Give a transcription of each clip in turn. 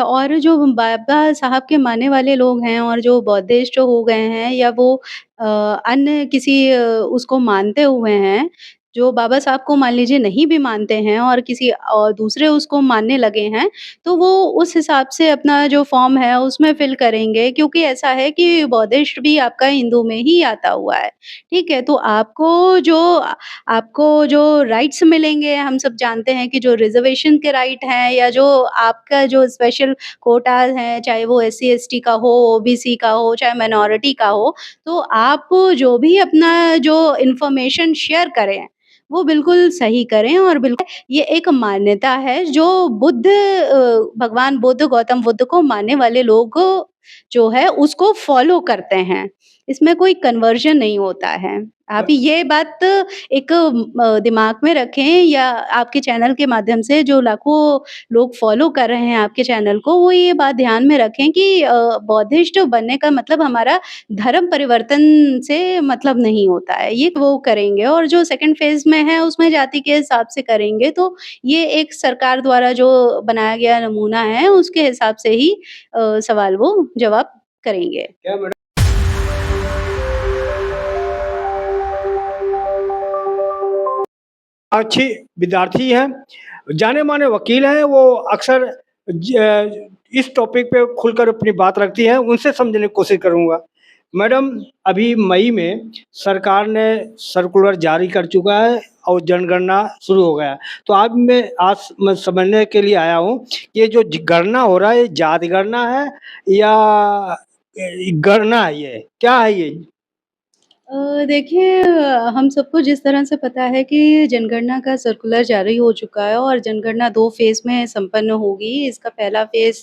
और जो बाबा साहब के मानने वाले लोग हैं और जो बौद्धिस्ट हो गए हैं या वो अन्य किसी उसको मानते हुए हैं, जो बाबा साहब को मान लीजिए नहीं भी मानते हैं और किसी दूसरे उसको मानने लगे हैं, तो वो उस हिसाब से अपना जो फ़ॉर्म है उसमें फ़िल करेंगे क्योंकि ऐसा है कि बौद्धिस्ट भी आपका हिंदू में ही आता हुआ है, ठीक है? तो आपको जो राइट्स मिलेंगे, हम सब जानते हैं कि जो रिज़र्वेशन के राइट हैं या जो आपका जो स्पेशल कोटाज़ हैं, चाहे वो एससी, एसटी का हो, ओबीसी का हो, चाहे माइनॉरिटी का हो, तो आप जो भी अपना जो इन्फॉर्मेशन शेयर करें, वो बिल्कुल सही करें और बिल्कुल ये एक मान्यता है जो भगवान बुद्ध, गौतम बुद्ध को मानने वाले लोग जो है उसको फ़ॉलो करते हैं। इसमें कोई कन्वर्जन नहीं होता है। आप ये बात एक दिमाग में रखें या आपके चैनल के माध्यम से जो लाखों लोग फ़ॉलो कर रहे हैं आपके चैनल को, वो ये बात ध्यान में रखें कि बौद्धिस्ट बनने का मतलब हमारा धर्म परिवर्तन से मतलब नहीं होता है। ये वो करेंगे और जो सेकंड फ़ेज़ में है उसमें जाति के हिसाब से करेंगे, तो ये एक सरकार द्वारा जो बनाया गया नमूना है, उसके हिसाब से ही सवाल वो जवाब करेंगे। क्या मैडम? अच्छी विद्यार्थी हैं, जाने-माने वकील हैं, वो अक्सर इस टॉपिक पे खुलकर अपनी बात रखती हैं, उनसे समझने की कोशिश करूँगा। मैडम, अभी मई में सरकार ने सर्कुलर जारी कर चुका है और जनगणना शुरू हो गया है। तो मैं समझने के लिए आया हूँ, कि ये जो गणना हो रहा है, ये जाति गणना है या गणना है ये? क्या है ये? देखिए हम सबको जिस तरह से पता है कि जनगणना का सर्कुलर जारी हो चुका है और जनगणना 2 फ़ेज़ में संपन्न होगी। इसका पहला फ़ेज़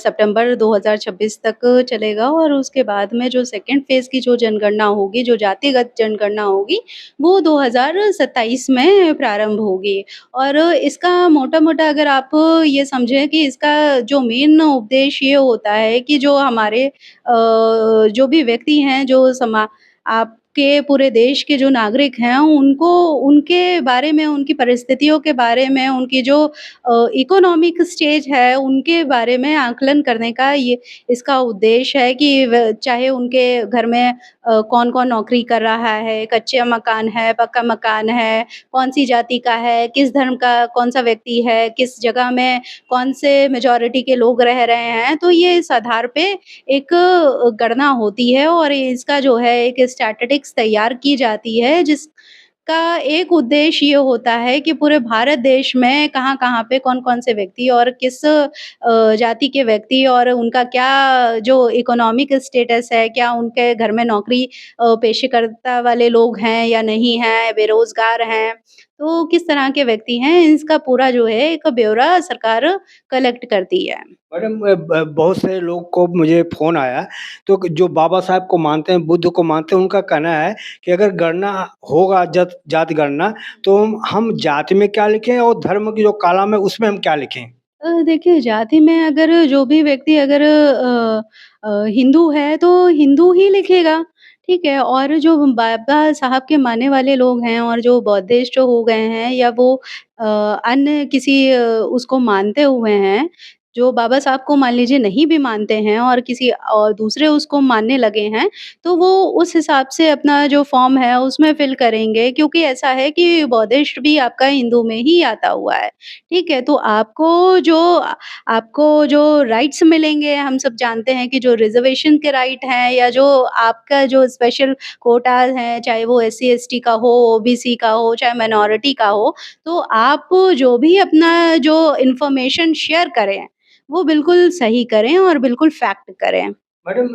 सितंबर 2026 तक चलेगा और उसके बाद में जो सेकंड फ़ेज़ की जो जनगणना होगी, जो जातिगत जनगणना होगी, वो 2027 में प्रारंभ होगी। और इसका मोटा-मोटा अगर आप ये समझें कि इसका जो मेन उद्देश्य ये होता है कि जो हमारे जो भी व्यक्ति हैं, जो आपके पूरे देश के जो नागरिक हैं, उनको उनके बारे में, उनकी परिस्थितियों के बारे में, उनकी जो इकोनॉमिक स्टेज है, उनके बारे में आकलन करने का ये इसका उद्देश्य है कि व चाहे उनके घर में कौन-कौन नौकरी कर रहा है, कच्चे मकान है, पक्का मकान है, कौन-सी जाति का है, किस धर्म का कौन-सा व्यक्ति है, किस जगह में कौन से मेजॉरिटी के लोग रह रहे हैं। तो ये इस आधार पे एक गणना होती है और इसका जो है एक स्टैटिस्टिक्स तैयार की जाती है जिसका एक उद्देश्य ये होता है कि पूरे भारत देश में कहाँ-कहाँ पे कौन-कौन से व्यक्ति और किस जाति के व्यक्ति और उनका क्या जो इकोनॉमिक स्टेटस है, क्या उनके घर में नौकरी पेशेकर्ता वाले लोग हैं या नहीं हैं, बेरोज़गार हैं, तो किस तरह के व्यक्ति हैं, इसका पूरा जो है एक ब्यौरा सरकार कलेक्ट करती है। मैडम, बहुत से लोग को मुझे फ़ोन आया, तो जो बाबा साहब को मानते हैं, बुद्ध को मानते हैं, उनका कहना है कि अगर गणना होगा जाति गणना, तो हम जाति में क्या लिखें और धर्म की जो कॉलम है, उसमें हम क्या लिखें? देखिए जाति में अगर जो भी व्यक्ति अगर हिंदू है तो हिंदू ही लिखेगा, ठीक है? और जो बाबा साहब के मानने वाले लोग हैं और जो बौद्धिस्ट हो गए हैं या वो अन्य किसी उसको मानते हुए हैं, जो बाबा साहब को मान लीजिए नहीं भी मानते हैं और किसी दूसरे उसको मानने लगे हैं, तो वो उस हिसाब से अपना जो फ़ॉर्म है उसमें फ़िल करेंगे क्योंकि ऐसा है कि बौद्धिस्ट भी आपका हिंदू में ही आता हुआ है, ठीक है? तो आपको जो राइट्स मिलेंगे, हम सब जानते हैं कि जो रिज़र्वेशन के राइट हैं या जो आपका जो स्पेशल कोटाज़ हैं, चाहे वो एससी, एसटी का हो, ओबीसी का हो, चाहे माइनॉरिटी का हो, तो आप जो भी अपना जो इन्फॉर्मेशन शेयर करें, वो बिल्कुल सही करें और बिल्कुल फैक्ट करें। मैडम,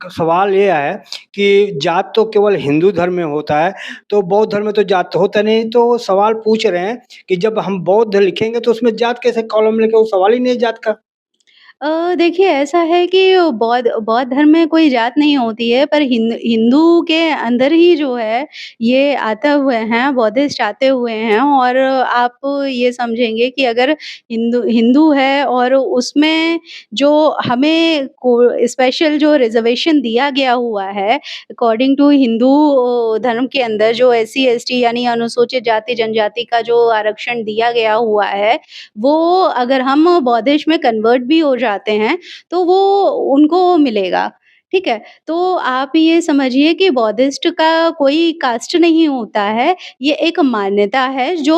सवाल ये है कि जात तो केवल हिंदू धर्म में होता है, तो बौद्ध धर्म में तो जात होता नहीं, तो वो सवाल पूछ रहे हैं कि जब हम बौद्ध लिखेंगे तो उसमें जात कैसे कॉलम लिखें? वो सवाल ही नहीं है जात का। देखिए ऐसा है कि बौद्ध बौद्ध धर्म में कोई जात नहीं होती है, पर हिंदू के अंदर ही जो है ये आता हुए हैं, बौद्धिस्ट आते हुए हैं और आप ये समझेंगे कि अगर हिंदू हिंदू है और उसमें जो हमें को स्पेशल जो रिज़र्वेशन दिया गया हुआ है, अकॉर्डिंग टू हिंदू धर्म के अंदर जो एससी, एसटी यानी अनुसूचित जाति जनजाति का जो आरक्षण दिया गया हुआ है, वो अगर हम बौद्धिस्ट में कन्वर्ट भी हो जाते हैं, तो वो उनको मिलेगा, ठीक है? तो आप ये समझिए कि बौद्धिस्ट का कोई कास्ट नहीं होता है, ये एक मान्यता है जो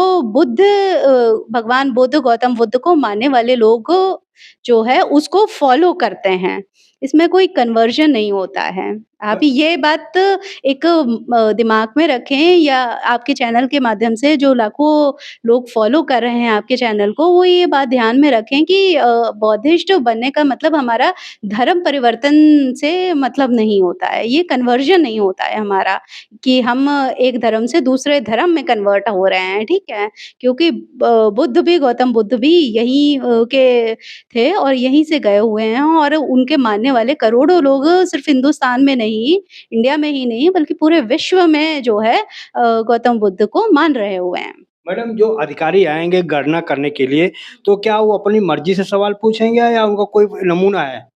भगवान बुद्ध, गौतम बुद्ध को मानने वाले लोग जो है उसको फ़ॉलो करते हैं। इसमें कोई कन्वर्जन नहीं होता है। आप ये बात एक दिमाग में रखें या आपके चैनल के माध्यम से जो लाखों लोग फ़ॉलो कर रहे हैं आपके चैनल को, वो ये बात ध्यान में रखें कि बौद्धिस्ट बनने का मतलब हमारा धर्म परिवर्तन से मतलब नहीं होता है। ये कन्वर्जन नहीं होता है हमारा कि हम एक धर्म से दूसरे धर्म में कन्वर्ट हो रहे हैं, ठीक है? क्योंकि बुद्ध भी गौतम बुद्ध भी यहीं के थे और यहीं से गए हुए हैं और उनके मानने वाले करोड़ों लोग सिर्फ़ हिंदुस्तान में नहीं, इंडिया में ही नहीं बल्कि पूरे विश्व में जो है गौतम बुद्ध को मान रहे हुए हैं। मैडम जो अधिकारी आएँगे गणना करने के लिए, तो क्या वो अपनी मर्ज़ी से सवाल पूछेंगे या उनका कोई नमूना है?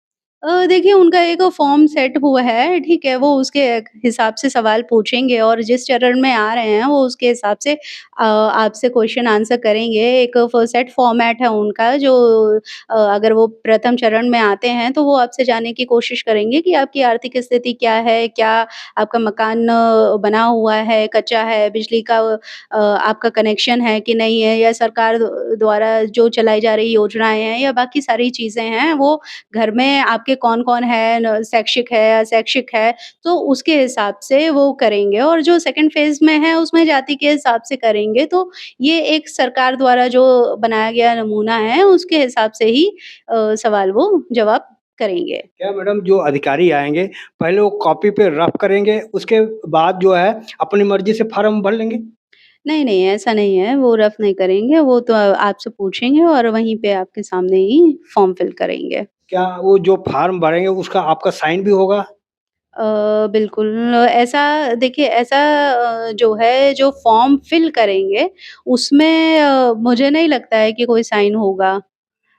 देखिए उनका एक फ़ॉर्म सेट हुआ है, ठीक है? वो उसके हिसाब से सवाल पूछेंगे और जिस चरण में आ रहे हैं, वो उसके हिसाब से आपसे क्वेश्चन आंसर करेंगे। एक सेट फ़ॉर्मेट है उनका जो अगर वो प्रथम चरण में आते हैं, तो वो आपसे जानने की कोशिश करेंगे कि आपकी आर्थिक स्थिति क्या है? क्या आपका मकान बना हुआ है, कच्चा है, बिजली का आपका कनेक्शन है कि नहीं है या सरकार द्वारा जो चलाई जा रही योजनाएँ हैं या बाकी सारी चीज़ें हैं, वो घर में आपके कौन-कौन है, न शैक्षिक है, अशैक्षिक है, तो उसके हिसाब से वो करेंगे और जो सेकंड फ़ेज़ में है, उसमें जाति के हिसाब से करेंगे। तो ये एक सरकार द्वारा जो बनाया गया नमूना है, उसके हिसाब से ही सवाल वो जवाब करेंगे। क्या मैडम जो अधिकारी आएँगे, पहले वो कॉपी पे रफ़ करेंगे, उसके बाद जो है अपनी मर्ज़ी से फ़ॉर्म भर लेंगे? नहीं, नहीं, ऐसा नहीं है, वो रफ़ नहीं करेंगे, वो तो आपसे पूछेंगे और वहीं पे आपके सामने ही फ़ॉर्म फिल करेंगे। क्या वो जो फ़ॉर्म भरेंगे उसका आपका साइन भी होगा? बिल्कुल, ऐसा देखिए ऐसा जो है जो फ़ॉर्म फिल करेंगे उसमें मुझे नहीं लगता है कि कोई साइन होगा।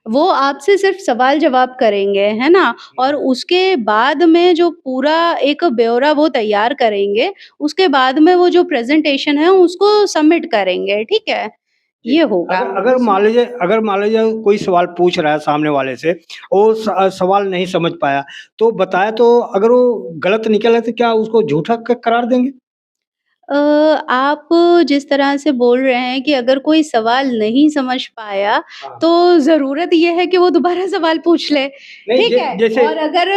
वो आपसे सिर्फ़ सवाल-जवाब करेंगे, है ना? और उसके बाद में जो पूरा एक ब्यौरा वो तैयार करेंगे, उसके बाद में वो जो प्रेज़ेंटेशन है उसको सबमिट करेंगे, ठीक है? जी। ये होगा। अगर मान लीजिए कोई सवाल पूछ रहा है सामने वाले से और सवाल नहीं समझ पाया, तो बताया तो अगर वो गलत निकला तो क्या उसको झूठा करार देंगे? अ, आप जिस तरह से बोल रहे हैं कि अगर कोई सवाल नहीं समझ पाया, हाँ। तो ज़रूरत ये है कि वो दोबारा सवाल पूछ ले, नहीं ठीक है? जैसे और अगर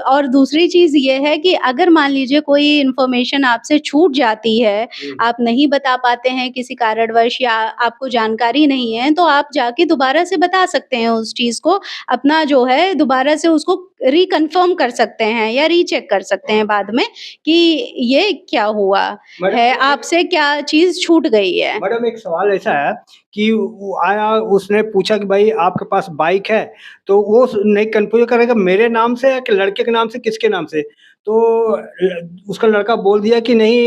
और दूसरी चीज़ ये है कि अगर मान लीजिए कोई इन्फॉर्मेशन आपसे छूट जाती है, हुँ। आप नहीं बता पाते हैं किसी कारणवश या आपको जानकारी नहीं है, तो आप जाके दोबारा से बता सकते हैं उस चीज़ को। अपना जो है दोबारा से उसको रिकन्फर्म कर सकते हैं या रीचेक कर सकते हैं बाद में कि ये क्या हुआ? है, मैडम आपसे क्या चीज़ छूट गई है। मैडम एक सवाल ऐसा है कि वो आया उसने पूछा कि भाई आपके पास बाइक है? तो वो नहीं कन्फ्यूज़न करेगा मेरे नाम से या कि लड़के के नाम से, किसके नाम से? तो उसका लड़का बोल दिया कि नहीं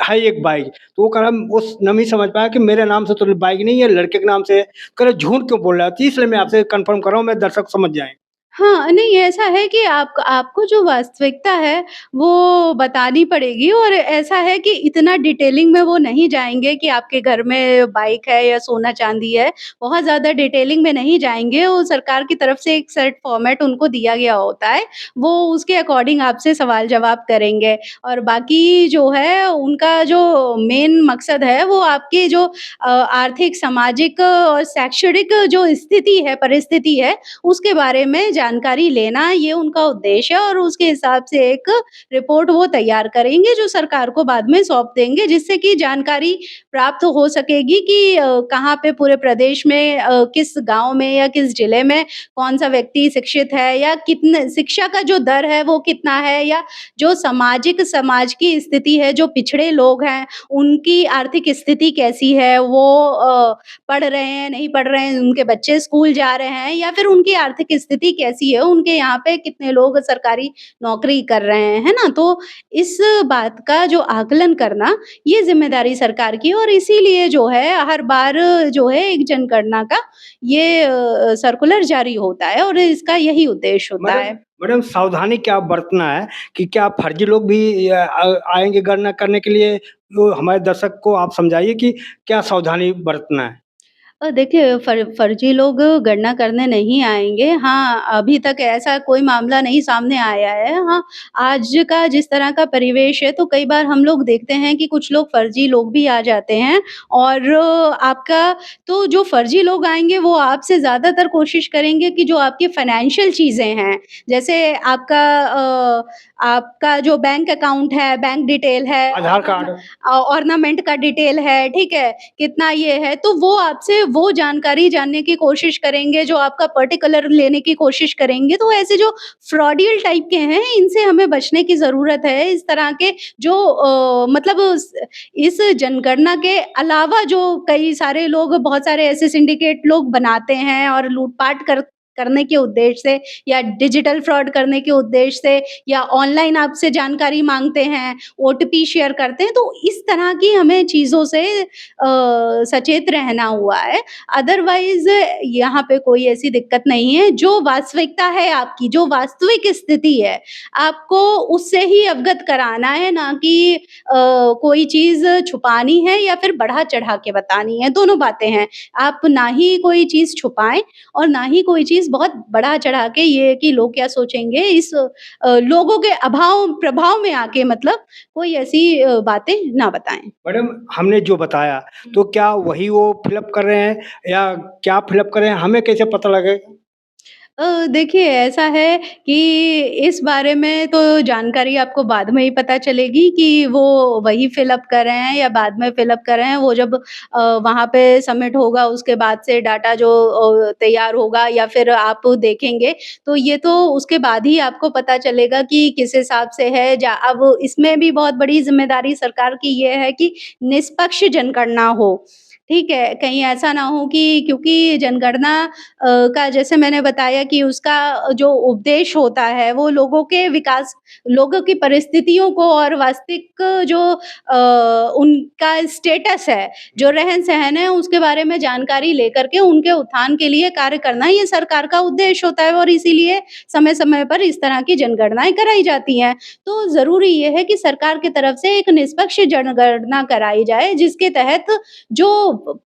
है एक बाइक। तो वो कह रहा वो नहीं समझ पाया कि मेरे नाम से तो बाइक नहीं है, लड़के के नाम से है। कह रहा झूठ क्यों बोल रहा है? तो इसलिए मैं आपसे कन्फर्म कर रहा हूँ, मैं दर्शक समझ जाएँ। हाँ, नहीं ऐसा है कि आपको जो वास्तविकता है, वो बतानी पड़ेगी और ऐसा है कि इतना डिटेलिंग में वो नहीं जाएँगे कि आपके घर में बाइक है या सोना-चांदी है, बहुत ज़्यादा डिटेलिंग में नहीं जाएँगे। वो सरकार की तरफ से एक सेट फॉर्मेट उनको दिया गया होता है, वो उसके अकॉर्डिंग आपसे सवाल-जवाब करेंगे और बाकी जो है, उनका जो मेन मकसद है, वो आपकी जो आर्थिक, सामाजिक और शैक्षणिक जो स्थिति है, परिस्थिति है, उसके बारे में जानकारी लेना ये उनका उद्देश्य है और उसके हिसाब से एक रिपोर्ट वो तैयार करेंगे जो सरकार को बाद में सौंप देंगे जिससे कि जानकारी प्राप्त हो सकेगी कि कहाँ पे पूरे प्रदेश में किस गाँव में या किस जिले में कौन-सा व्यक्ति शिक्षित है या कितने शिक्षा का जो दर है वो कितना है या जो समाज की स्थिति है, जो पिछड़े लोग हैं, उनकी आर्थिक स्थिति कैसी है, वो पढ़ रहे हैं, नहीं पढ़ रहे हैं, उनके बच्चे स्कूल जा रहे हैं या फिर उनकी आर्थिक स्थिति कैसी है, उनके यहाँ पे कितने लोग सरकारी नौकरी कर रहे हैं, है ना? तो इस बात का जो आकलन करना, ये ज़िम्मेदारी सरकार की है और इसीलिए जो है हर बार जो है एक जनगणना का ये सर्कुलर जारी होता है और इसका यही उद्देश्य होता मैडम है। मैडम सावधानी क्या बरतना है कि क्या फर्जी लोग भी आएँगे गणना करने के लिए? तो हमारे दर्शक को आप समझाइए कि क्या सावधानी बरतना है? देखिए फर्जी लोग गणना करने नहीं आएँगे। हाँ, अभी तक ऐसा कोई मामला नहीं सामने आया है। हाँ, आज का जिस तरह का परिवेश है तो कई बार हम लोग देखते हैं कि कुछ लोग फर्जी लोग भी आ जाते हैं और आपका तो जो फर्जी लोग आएँगे वो आपसे ज़्यादातर कोशिश करेंगे कि जो आपकी फ़ाइनेंशियल चीज़ें हैं, जैसे आपका जो बैंक अकाउंट है, बैंक डिटेल है, आधार कार्ड। ऑर्नामेंट का डिटेल है, ठीक है? कितना ये है, तो वो आपसे वो जानकारी जानने की कोशिश करेंगे, जो आपका पर्टिकुलर लेने की कोशिश करेंगे। तो ऐसे जो फ्रॉडियल टाइप के हैं, इनसे हमें बचने की ज़रूरत है। इस तरह के जो मतलब इस जनगणना के अलावा जो कई सारे लोग बहुत सारे ऐसे सिंडिकेट लोग बनाते हैं और लूट-पाट करने के उद्देश्य से या डिजिटल फ्रॉड करने के उद्देश्य से या ऑनलाइन आपसे जानकारी माँगते हैं, ओटीपी शेयर करते हैं, तो इस तरह की हमें चीज़ों से सचेत रहना हुआ है। अदरवाइज़ यहाँ पे कोई ऐसी दिक्कत नहीं है, जो वास्तविकता है आपकी, जो वास्तविक स्थिति है, आपको उससे ही अवगत कराना है, ना कि कोई चीज़ छुपानी है या फिर बढ़ा-चढ़ा के बतानी है, दोनों बातें हैं। आप ना ही कोई चीज़ छुपाएँ और ना ही कोई चीज़ बहुत बढ़ा-चढ़ा के ये कि लोग क्या सोचेंगे इस लोगों के प्रभाव में आके मतलब कोई ऐसी बातें ना बताएँ। मैडम हमने जो बताया, तो क्या वही वो फ़िलअप कर रहे हैं या क्या फ़िलअप कर रहे हैं, हमें कैसे पता लगेगा? देखिए ऐसा है कि इस बारे में तो जानकारी आपको बाद में ही पता चलेगी कि वो वही फ़िल अप कर रहे हैं या बाद में फ़िल अप कर रहे हैं। वो जब वहाँ पे सबमिट होगा उसके बाद से डाटा जो तैयार होगा या फिर आप देखेंगे, तो ये तो उसके बाद ही आपको पता चलेगा कि किस हिसाब से है। अब इसमें भी बहुत बड़ी ज़िम्मेदारी सरकार की ये है कि निष्पक्ष जनगणना हो। ठीक है? कहीं ऐसा ना हो कि क्योंकि जनगणना का जैसे मैंने बताया कि उसका जो उपदेश होता है वो लोगों की परिस्थितियों को और वास्तविक जो उनका स्टेटस है, जो रहन-सहन है उसके बारे में जानकारी लेकर के उनके उत्थान के लिए कार्य करना ये सरकार का उद्देश्य होता है और इसीलिए समय-समय पर इस तरह की जनगणनाएँ कराई जाती हैं। तो ज़रूरी ये है कि सरकार की तरफ से एक निष्पक्ष जनगणना कराई जाए जिसके तहत जो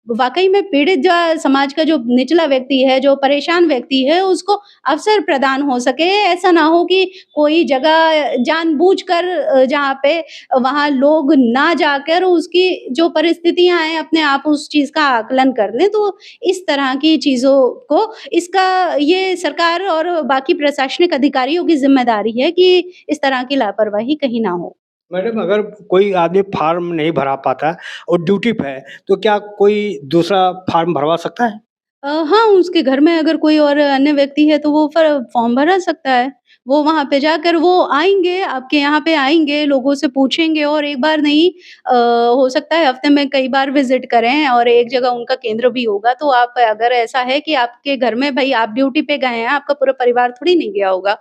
वाक़ई में पीड़ित जो समाज का जो निचला व्यक्ति है, जो परेशान व्यक्ति है, उसको अवसर प्रदान हो सके। ऐसा ना हो कि कोई जगह जानबूझकर जहाँ पे वहाँ लोग ना जाकर उसकी जो परिस्थितियाँ हैं, अपने आप उस चीज़ का आकलन कर लें। तो इस तरह की चीज़ों को इसका ये सरकार और बाकी प्रशासनिक अधिकारियों की ज़िम्मेदारी है कि इस तरह की लापरवाही कहीं ना हो। मैडम अगर कोई आदमी फ़ॉर्म नहीं भरा पाता और ड्यूटी पे है, तो क्या कोई दूसरा फ़ॉर्म भरवा सकता है? हाँ, उसके घर में अगर कोई और अन्य व्यक्ति है तो वो फॉर्म भरा सकता है। वो वहाँ पे जाकर वो आएँगे, आपके यहाँ पे आएँगे, लोगों से पूछेंगे और एक बार नहीं हो सकता है हफ़्ते में कई बार विज़िट करें और एक जगह उनका केंद्र भी होगा। तो आप अगर ऐसा है कि आपके घर में भई आप ड्यूटी पे गए हैं, आपका पूरा परिवार थोड़ी नहीं गया होगा।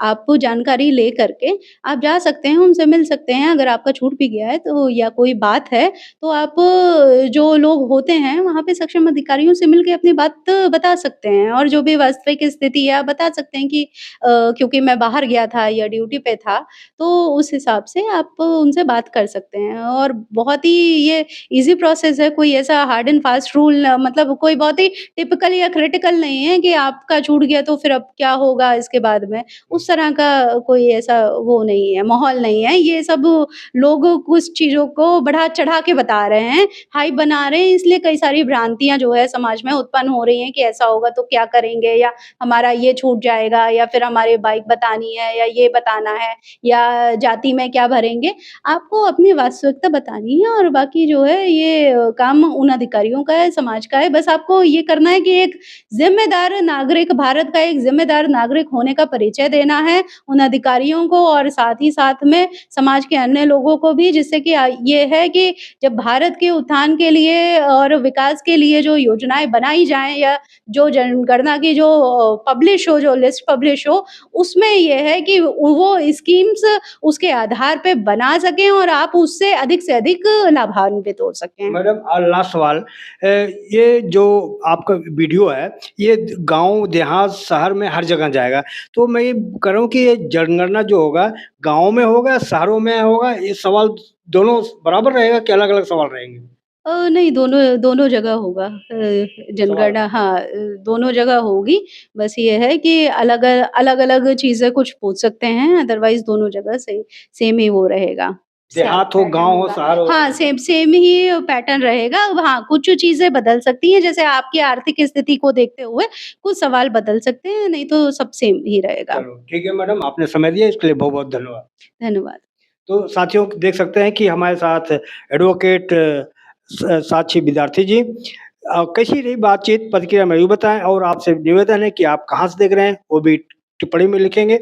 आप जानकारी ले कर के आप जा सकते हैं, उनसे मिल सकते हैं। अगर आपका छूट भी गया है तो या कोई बात है तो आप जो लोग होते हैं वहाँ पे सक्षम अधिकारियों से मिलके अपनी बात बता सकते हैं और जो भी वास्तविक स्थिति है आप बता सकते हैं कि क्योंकि मैं बाहर गया था या ड्यूटी पे था, तो उस हिसाब से आप उनसे बात कर सकते हैं और बहुत ही ये ईज़ी प्रोसेस है, कोई ऐसा हार्ड एंड फास्ट रूल मतलब कोई बहुत ही टिपिकल या क्रिटिकल नहीं है कि आपका छूट गया तो फिर अब क्या होगा इसके बाद में, उस तरह का कोई ऐसा वो नहीं है, माहौल नहीं है। ये सब लोग कुछ चीज़ों को बढ़ा-चढ़ा के बता रहे हैं, हाइप बना रहे हैं, इसलिए कई सारी भ्रांतियाँ जो है समाज में उत्पन्न हो रही हैं कि ऐसा होगा तो क्या करेंगे या हमारा ये छूट जाएगा या फिर हमारी बाइक बतानी है या ये बताना है या जाति में क्या भरेंगे। आपको अपनी वास्तविकता बतानी है और बाकी जो है ये काम उन अधिकारियों का है, समाज का है। बस आपको ये करना है कि एक ज़िम्मेदार नागरिक भारत का एक ज़िम्मेदार नागरिक होने का परिचय देना है उन अधिकारियों को और साथ ही साथ में समाज के अन्य लोगों को भी जिससे कि ये है कि जब भारत के उत्थान के लिए और विकास के लिए जो योजनाएँ बनाई जाएँ या जो जनगणना की जो पब्लिश हो, जो लिस्ट पब्लिश हो, उसमें ये है कि वो स्कीम्स उसके आधार पे बना सकें और आप उससे अधिक लाभान्वित हो सकें। मैडम लास्ट सवाल ये जो आपका वीडियो है, ये गाँव, देहात, शहर में हर जगह जाएगा। तो मैं ये कह रहा हूँ कि ये जनगणना जो होगा, गाँव में होगा, शहरों में होगा? ये सवाल दोनों बराबर रहेगा कि अलग-अलग सवाल रहेंगे? नहीं दोनों दोनों जगह होगा सवाल जनगणना हाँ दोनों जगह होगी। बस ये है कि अलग-अलग चीज़ें कुछ पूछ सकते हैं अदरवाइज़ दोनों जगह सेम ही वो रहेगा, देहात हो, पैटर्न गाँव हो, होगा। शहर हो। हाँ, सेम सेम ही पैटर्न रहेगा। अब हाँ, कुछ चीज़ें बदल सकती हैं जैसे आपकी आर्थिक स्थिति को देखते हुए कुछ सवाल बदल सकते हैं, नहीं तो सब सेम ही रहेगा। चलो, ठीक है मैडम, आपने समय दिया इसके लिए बहुत-बहुत धन्यवाद। धन्यवाद। तो साथियों देख सकते हैं कि हमारे साथ एडवोकेट साक्षी विद्यार्थी जी कैसी रही बातचीत प्रतिक्रिया में भी बताएं और आपसे निवेदन है कि आप कहाँ से देख रहे हैं वो भी टिप्पणी में लिखेंगे